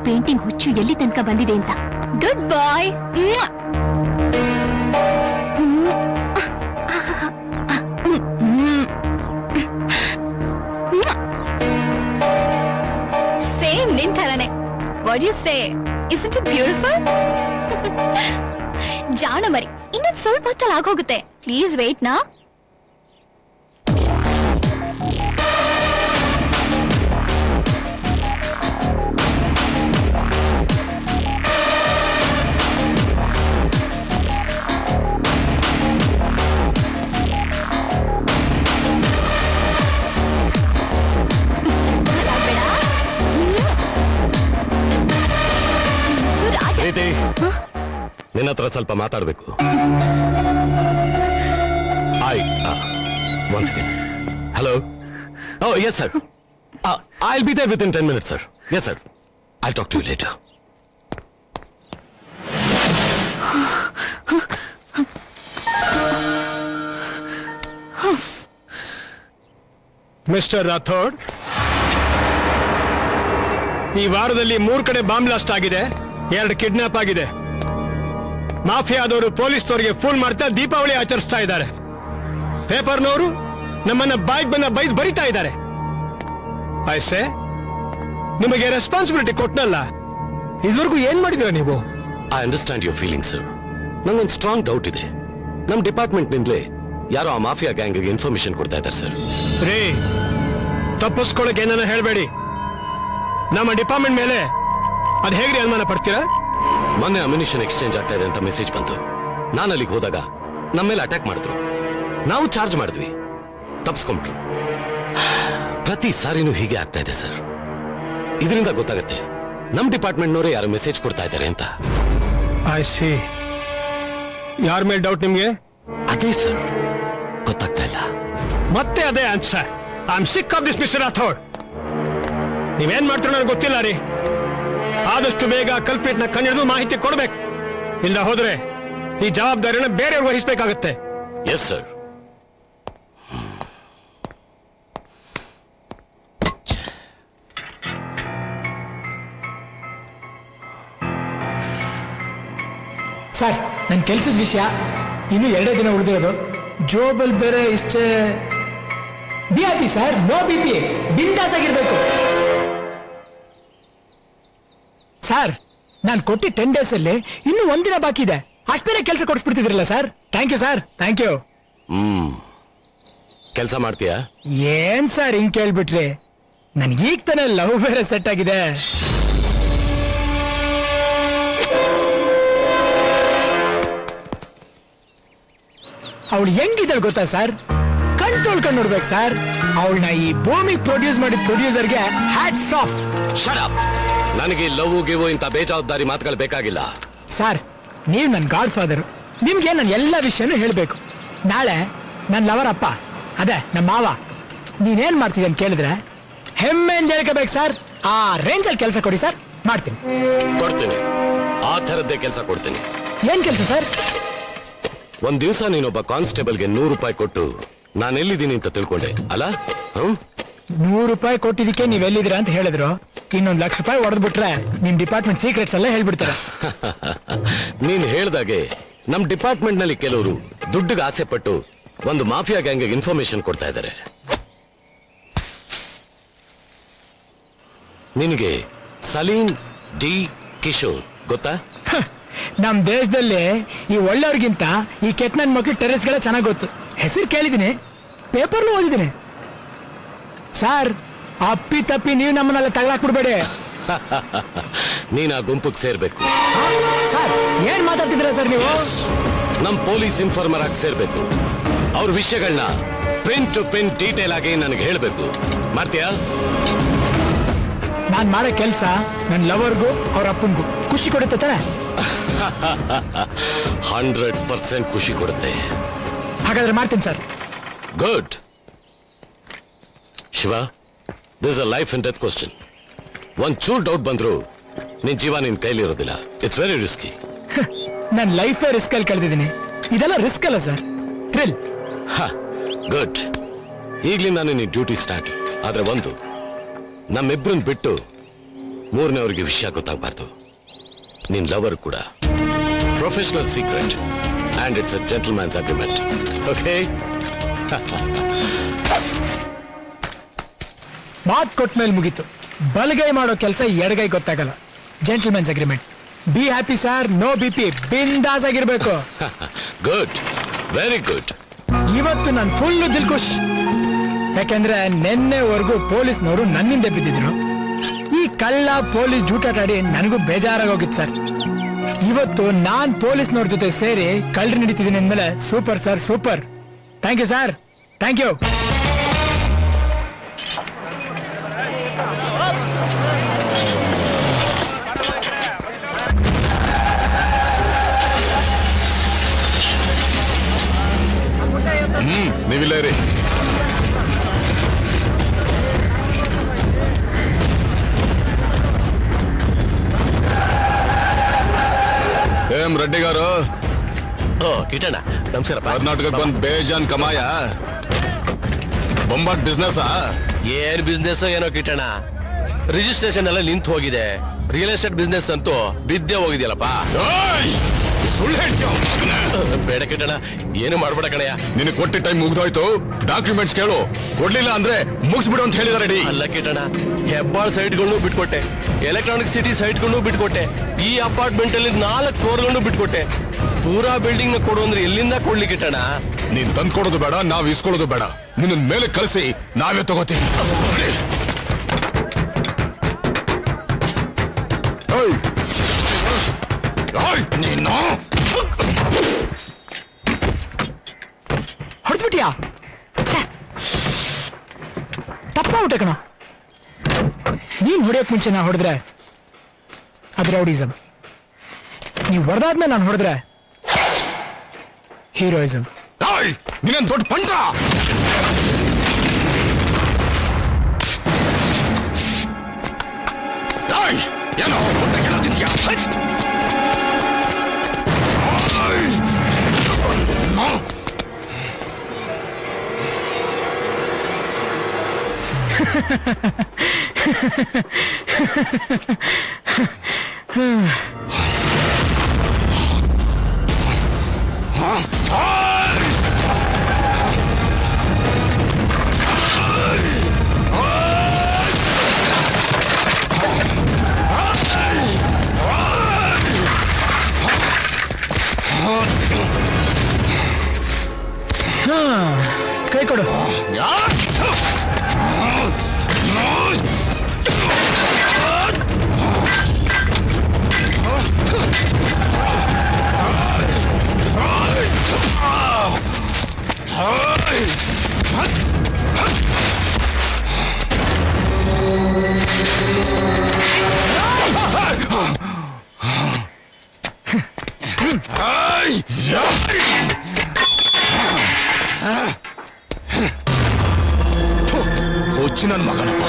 Painting ಹುಚ್ಚು ಎಲ್ಲಿ ತನಕ ಬಂದಿದೆ ಅಂತ. ಗುಡ್ ಬಾಯ್. ಸೇಮ್ ನಿನ್ ಥರನೇ. What you say? Isn't it beautiful? ಜಾಣ ಮರಿ, ಇನ್ನೊಂದು ಸ್ವಲ್ಪ ಹೊತ್ತಲ್ಲಿ ಆಗೋಗುತ್ತೆ. ಪ್ಲೀಸ್ ವೇಟ್ ನಾ. ನಿನ್ನ ಹತ್ರ ಸ್ವಲ್ಪ ಮಾತಾಡಬೇಕು. One second. Hello. Oh yes sir. I will be there within 10 minutes, sir. Yes sir. I talk to you later. Mister Rathod, ಈ ವಾರದಲ್ಲಿ 3 ಕಡೆ ಬಾಂಬ್ ಬ್ಲಾಸ್ಟ್ ಆಗಿದೆ, 2 ಕಿಡ್ನಾಪ್ ಆಗಿದೆ. ಮಾಫಿಯಾದವರು ಪೊಲೀಸ್ನವರಿಗೆ ಫೋನ್ ಮಾಡ್ತಾ ದೀಪಾವಳಿ ಆಚರಿಸ್ತಾ ಇದ್ದಾರೆ. ಪೇಪರ್ನವರು ನಮ್ಮನ್ನ ಬಾಯಿಗೆ ಬಂದ ಬೈದ್ ಬರಿತಾ ಇದ್ದಾರೆ. ಐಸೆ, ನಿಮಗೆ ರೆಸ್ಪಾನ್ಸಿಬಿಲಿಟಿ ಕೊಟ್ಟನಲ್ಲ, ಇದುವರೆಗೂ ಏನ್ ಮಾಡಿದ್ರ ನೀವು? I understand your feeling sir. ನಂಗೊಂದು ಸ್ಟ್ರಾಂಗ್ ಡೌಟ್ ಇದೆ. ನಮ್ ಡಿಪಾರ್ಟ್ಮೆಂಟ್ ನಿಂದಲೇ ಯಾರೋ ಆ ಮಾಫಿಯಾ ಗ್ಯಾಂಗ್ ಇನ್ಫಾರ್ಮೇಶನ್ ಕೊಡ್ತಾ ಇದ್ದಾರೆ ಸರ್. ರೀ, ತಪ್ಪಿಸ್ಕೊಳಕ್ ಏನನ್ನ ಹೇಳ್ಬೇಡಿ. ನಮ್ಮ ಡಿಪಾರ್ಟ್ಮೆಂಟ್ ಮೇಲೆ ಅದ್ ಹೇಗ್ರಿ ಅನುಮಾನ ಪಡ್ತೀರಾ? ಮೊನ್ನೆ ಅಮ್ಯುನಿಷನ್ ಎಕ್ಸ್ಚೇಂಜ್ ಆಗ್ತಾ ಇದೆ ಅಂತ ಮೆಸೇಜ್ ಬಂತು. ನಾನು ಅಲ್ಲಿಗೆ ಹೋದಾಗ ನಮ್ಮ ಮೇಲೆ ಅಟ್ಯಾಕ್ ಮಾಡಿದ್ರು. ನಾವು ಚಾರ್ಜ್ ಮಾಡಿದ್ವಿ, ತಪ್ಪಿಸ್ಕೊಂಡ್ರು. ಪ್ರತಿ ಸಾರಿನೂ ಹೀಗೆ ಆಗ್ತಾ ಇದೆ ಸರ್. ಇದರಿಂದ ಗೊತ್ತಾಗತ್ತೆ ನಮ್ ಡಿಪಾರ್ಟ್ಮೆಂಟ್ನವರೇ ಯಾರು ಮೆಸೇಜ್ ಕೊಡ್ತಾ ಇದ್ದಾರೆ ಅಂತ. I C. ಯಾರ ಮೇಲೆ ಡೌಟ್ ನಿಮ್ಗೆ? ಅದೇ ಸರ್, ಗೊತ್ತಾಗ್ತಾ ಇಲ್ಲ. ಮತ್ತೆ ಅದೇ answer. I am sick of this mister Rathod. ನೀವೇನ್ ಮಾಡ್ತೀರೋ ನನಗೆ ಗೊತ್ತಿಲ್ಲ ರೀ. ಆದಷ್ಟು ಬೇಗ ಕಲ್ಪಿಟ್ನ ಕಂಡಿಡಿದು ಮಾಹಿತಿ ಕೊಡ್ಬೇಕು. ಇಲ್ಲ ಹೋದ್ರೆ ಈ ಜವಾಬ್ದಾರಿನ ಬೇರೆಯವ್ರು ವಹಿಸಬೇಕಾಗತ್ತೆ. Yes sir. ಸರ್, ನನ್ನ ಕೆಲ್ಸದ ವಿಷಯ ಇನ್ನು 2 ದಿನ ಉಳಿದಿರೋದು. ಜೋಬಲ್ ಬೇರೆ ಇಷ್ಟೇ. BIP sir, no BP. ಬಿಂದಾಸ್ ಆಗಿರ್ಬೇಕು ಸರ್. ನಾನು ಕೊಟ್ಟಿ 10 days ಅಲ್ಲಿ ಇನ್ನು 1 ದಿನ ಬಾಕಿ ಇದೆ. ಅಷ್ಟು ಬೇರೆ ಕೆಲಸ ಕೊಡಿಸ್ಬಿಡ್ತಿದ್ರಲ್ಲ sir. Thank you sir, thank you. ಕೆಲಸ ಮಾಡ್ತೀಯಾ? ಏನ್ ಸರ್ ಹಿಂಗ್ ಕೇಳ್ಬಿಟ್ರಿ? ನನ್ಗೀಗ ತಾನೇ ಲವ್ ಬೇರೆ ಸೆಟ್ ಆಗಿದೆ. ಅವಳು ಹೆಂಗಿದ್ದಾಳೆ ಗೊತ್ತಾ ಸರ್? ಕಣ್ ತೊಳ್ಕೊಂಡು ನೋಡ್ಬೇಕು ಸರ್. ಅವಳನ್ನ ಈ ಭೂಮಿಗೆ ಪ್ರೊಡ್ಯೂಸ್ ಮಾಡಿದ ಪ್ರೊಡ್ಯೂಸರ್ಗೆ ಹ್ಯಾಟ್ಸ್ ಆಫ್. Shut up. ನನಗೆ ಲವ್ ಗಿವು ಇಂತ ಬೇಜವಾಬ್ದಾರಿ ಮಾತುಗಳು ಬೇಕಾಗಿಲ್ಲ ಸರ್. ನೀವು ನನ್ನ ಗಾಡ್ ಫಾದರ್. ನಿಮ್ಗೆ ನನ್ನ ಎಲ್ಲ ವಿಷಯನೂ ಹೇಳ್ಬೇಕು. ನಾಳೆ ನನ್ನ ಲವರ್ ಅಪ್ಪ, ಅದೇ ನಮ್ಮ ಮಾವ, ನೀನೇನ್ ಮಾಡ್ತಿದ್ದೆ ಅಂತ ಕೇಳಿದ್ರೆ ಹೆಮ್ಮೆಯಿಂದ ಹೇಳ್ಕೋಬೇಕು ಸರ್. ಆ ರೇಂಜಲ್ಲಿ ಕೆಲಸ ಕೊಡಿ ಸರ್, ಮಾಡ್ತೀನಿ. ಕೊಡ್ತೀನಿ, ಆ ಥರದ್ದೇ ಕೆಲಸ ಕೊಡ್ತೀನಿ. ಏನ್ ಕೆಲಸ ಸರ್? ಒಂದ್ ದಿವಸ ನೀನೊಬ್ಬ ಕಾನ್ಸ್ಟೇಬಲ್ಗೆ 100 ರೂಪಾಯಿ ಕೊಟ್ಟು ನಾನು ಎಲ್ಲಿದ್ದೀನಿ ಅಂತ ತಿಳ್ಕೊಂಡೆ ಅಲ್ಲ? 100 ರೂಪಾಯಿ ಕೊಟ್ಟಿದ್ದಕ್ಕೆ ನೀವ್ ಎಲ್ಲಿದ್ದೀರಾ ಅಂತ ಹೇಳಿದ್ರು. ಇನ್ನೊಂದು 1,00,000 ರೂಪಾಯಿ ಹೊಡೆದ್ಬಿಟ್ರೆ ನಿಮ್ ಡಿಪಾರ್ಟ್ಮೆಂಟ್ ಸೀಕ್ರೆಟ್ಸ್ ಎಲ್ಲ ಹೇಳ್ಬಿಡ್ತಾರೆ. ನೀನ್ ಹೇಳ್ದಾಗೆ ನಮ್ ಡಿಪಾರ್ಟ್ಮೆಂಟ್ ನಲ್ಲಿ ಕೆಲವರು ದುಡ್ಡಿಗೆ ಆಸೆ ಪಟ್ಟು ಒಂದು ಮಾಫಿಯಾ ಗ್ಯಾಂಗ್ ಇನ್ಫಾರ್ಮೇಶನ್ ಕೊಡ್ತಾ ಇದ್ದಾರೆ. ನಿನಗೆ ಸಲೀಂ ಡಿ ಕಿಶೋರ್ ಗೊತ್ತಾ? ನಮ್ ದೇಶದಲ್ಲಿ ಈ ಒಳ್ಳೆಯವ್ರಿಗಿಂತ ಈ ಕೆಟ್ಟ ನನ್ನ ಮಕ್ಳು ಟೆರರಿಸ್ಗಳೇ ಚೆನ್ನಾಗಿ ಗೊತ್ತು. ಹೆಸರು ಕೇಳಿದೀನಿ, ಪೇಪರ್ನು ಓದಿದ್ದೀನಿ. ಸರ್, ಅಪ್ಪಿ ತಪ್ಪಿ ನೀವು ನಮ್ಮನ್ನೆಲ್ಲ ತಗೊಳಾಕ್ಬಿಡ್ಬೇಡಿ. ನೀನ್ ಆ ಗುಂಪಿಗೆ ಸೇರ್ಬೇಕು. ಸರ್, ಏನ್ ಮಾತಾಡ್ತಿದ್ರ ಸರ್ ನೀವು? ನಮ್ ಪೊಲೀಸ್ ಇನ್ಫಾರ್ಮರ್ ಆಗಿ ಸೇರ್ಬೇಕು. ಅವ್ರ ವಿಷಯಗಳನ್ನ ಪಿನ್ ಟು ಪಿನ್ ಡೀಟೇಲ್ ಆಗಿ ನನಗೆ ಹೇಳ್ಬೇಕು. ಮಾಡ್ತೀಯಾ? ನಾನ್ ಮಾಡೋ ಕೆಲ್ಸ ನನ್ ಲವರ್ಗೂ ಅವ್ರ ಅಪ್ಪನ್ಗೂ ಖುಷಿ ಕೊಡುತ್ತೆ ತಾನೆ? 100% ಖುಷಿ ಕೊಡುತ್ತೆ. ಹಾಗಾದ್ರೆ ಮಾಡ್ತೀನಿ sir. Good. Shiva, this is a life and death question. ಒಂದ್ ಚೂರ್ ಡೌಟ್ ಬಂದ್ರು ನಿನ್ ಜೀವ ನಿನ್ ಕೈಲಿರೋದಿಲ್ಲ. It's very risky. ನನ್ ಲೈಫೇ ರಿಸ್ಕ್ ಅಲ್ಲಿ ಕಳೆದಿದ್ದೀನಿ. ಇದೆಲ್ಲ ರಿಸ್ಕ್ ಅಲ್ಲ ಸರ್, ಥ್ರಿಲ್. ಗುಡ್. ಈಗ್ಲಿಂದ ನಿನ್ ಡ್ಯೂಟಿ ಸ್ಟಾರ್ಟ್. ಆದ್ರೆ ಒಂದು, ನಮ್ಮಿಬ್ರನ್ ಬಿಟ್ಟು ಮೂರನೇವ್ರಿಗೆ ವಿಷಯ ಗೊತ್ತಾಗಬಾರ್ದು. ನಿನ್ ಲವರ್ ಕೂಡ. Professional secret and it's a gentleman's agreement. Okay? ಮಾತ್ ಕೊಟ್ಮೇಲೆ ಮುಗೀತು. ಬಲಗೈ ಮಾಡೋ ಕೆಲಸ ಎಡಗೈ ಗೊತ್ತಾಗಲ್ಲ. Gentlemen's agreement. Be happy sir, no BP. ಬಿಂದಾಸ್ ಆಗಿರ್ಬೇಕು. Good, very good. ಇವತ್ತು ನಾನು ಫುಲ್ ದಿಲ್ಖುಷ್. ಯಾಕೆಂದ್ರೆ ನಿನ್ನೆವರೆಗೂ ಪೊಲೀಸ್ನವರು ನನ್ನಿಂದ ಬಿದ್ದಿದ್ರು. ಈ ಕಳ್ಳ ಪೊಲೀಸ್ ಜೂಟಾಟಾಡಿ ನನಗೂ ಬೇಜಾರಾಗೋಗಿತ್ತು ಸರ್. ಇವತ್ತು ನಾನ್ ಪೊಲೀಸ್ನವ್ರ ಜೊತೆ ಸೇರಿ ಕಳ್ರಿ ನಡೀತಿದ್ದೀನಿ ಅಂದ್ಮೇಲೆ super sir, super. Thank you sir, thank you. ನೀವಿಲ್ಲ ರೀ. ಏಂ ರೆಡ್ಡಿ గారు. ಓ ಕಿಟಣ್ಣ, ನಮಸ್ಕಾರ. ಕರ್ನಾಟಕಕ್ಕೆ ಬಂದ್ ಬೇಜಾನ್ ಕಮಾಯ. ಬೊಂಬಾಟ್ ಬಿಸ್ನೆಸ್. ಏನ್ ಬಿಸ್ನೆಸ್ ಏನೋ ಕಿಟಣ್ಣ. ರಿಜಿಸ್ಟ್ರೇಷನ್ ಎಲ್ಲ ನಿಂತು ಹೋಗಿದೆ. ರಿಯಲ್ ಎಸ್ಟೇಟ್ ಬಿಸ್ನೆಸ್ ಅಂತೂ ಬಿದ್ದೆ ಹೋಗಿದೆಯಲ್ಲಪ್ಪ. ಸುಳ್ಳು ಹೇಳ್ತೀಯ? ಬೇಡ ಕಿಟಣ್ಣ, ಏನು ಮಾಡ್ಬೇಡ ಕಣಯ್ಯ. ನಿನಗೆ ಕೊಟ್ಟಿ ಟೈಮ್ ಮುಗ್ದೋಯ್ತು. ಡಾಕ್ಯುಮೆಂಟ್ಸ್ ಕೇಳು. ಕೊಡ್ಲಿಲ್ಲ ಅಂದ್ರೆ ಮುಗಿಸ್ಬಿಡು ಅಂತ ಹೇಳಿದಾರೆ ರೆಡಿ. ಅಲ್ಲ ಕಿಟಣ್ಣ, ಹೆಬ್ಬಾಳ್ ಸೈಟ್ಗಳನ್ನು ಬಿಟ್ಕೊಟ್ಟೆ, ಎಲೆಕ್ಟ್ರಾನಿಕ್ ಸಿಟಿ ಸೈಟ್ಗಳನ್ನು ಬಿಟ್ಕೊಟ್ಟೆ, ಈ ಅಪಾರ್ಟ್ಮೆಂಟ್ ಅಲ್ಲಿ 4 ಫ್ಲೋರ್ಗಳನ್ನು ಬಿಟ್ಕೊಟ್ಟೆ. ಪೂರಾ ಬಿಲ್ಡಿಂಗ್ ನ ಕೊಡು ಅಂದ್ರೆ ಎಲ್ಲಿಂದ ಕೊಡ್ಲಿ ಕಿಟಣ್ಣ? ನೀನ್ ತಂದ್ ಕೊಡೋದು ಬೇಡ, ನಾವ್ ಇಸ್ಕೊಳ್ಳೋದು ಬೇಡ. ನಿನ್ನ ಮೇಲೆ ಕಳಿಸಿ ನಾವೇ ತಗೋತೀವಿ. ನೀನು ಹೊಡೆದ್ಬಿಟ್ಯಾ? ತಪ್ಪಾಗ್ಬಿಟ್ಟೆ ಕಣ. ನೀನ್ ಹೊಡೆಯಕ್ ಮುಂಚೆ ನಾ ಹೊಡೆದ್ರೆ ಅದು ರೌಡಿಸಮ್. ನೀವ್ ಹೊಡೆದಾದ್ಮೇಲೆ ನಾನು ಹೊಡೆದ್ರೆ ಹೀರೋಯಿಸಮ್. ನೀನೇನ್ ದೊಡ್ಡ ಪಂಟ. ಏನೋ ಕೇಳೋದಿದ್ಯಾ? ಕೈ ಕೊಡು. ಹುಚ್ಚು ನನ್ನ ಮಗನಪ್ಪ.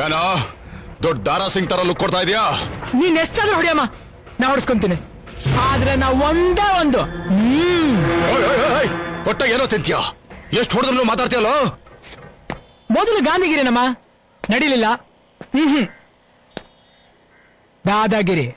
ಏನೋ ದೊಡ್ಡ ದಾರಾ ಸಿಂಗ್ ತರ ಲುಕ್ ಕೊಡ್ತಾ ಇದೀಯಾ? ನೀನ್ ಎಷ್ಟಾದ್ರೂ ಹೊಡಿಯಮ್ಮ, ನಾ ಹೊಡಿಸ್ಕೊಂತೀನಿ. ಆದ್ರೆ ನಾ ಒಂದೇ ಒಂದು. ಹೊಟ್ಟೆ ಏನೋ ತಿಂತೀಯ? ಎಷ್ಟು ಹೊಡೆದ್ರು ಮಾತಾಡ್ತೀಯಲ್ಲೋ? ಮೊದಲು ಗಾಂಧಿಗಿರಿನಮ್ಮ, ನಡೀಲಿಲ್ಲ. ದಾದಾಗಿರಿ.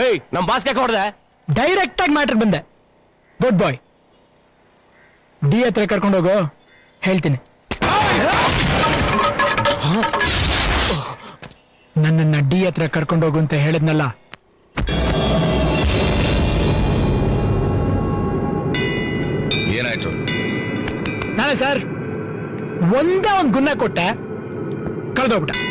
ಏಯ್, ನಮ್ ಬಾಸ್ ಯಾಕೆ ಹೊಡೆದೆ? ಡೈರೆಕ್ಟ್ ಆಗಿ ಮ್ಯಾಟ್ರ್ ಬಂದೆ. ಗುಡ್ ಬಾಯ್. ಡಿ ಹತ್ರ ಕರ್ಕೊಂಡೋಗು, ಹೇಳ್ತೀನಿ. ನನ್ನನ್ನ ಡಿ ಹತ್ರ ಕರ್ಕೊಂಡೋಗು ಅಂತ ಹೇಳಿದ್ನಲ್ಲ. ಏನಾಯ್ತು? ನಾಳೆ ಸರ್ ಒಂದೇ ಒಂದು ಗುನ್ನ ಕೊಟ್ಟೆ, ಕಳೆದೋಗ್ಬಿಟ್ಟ.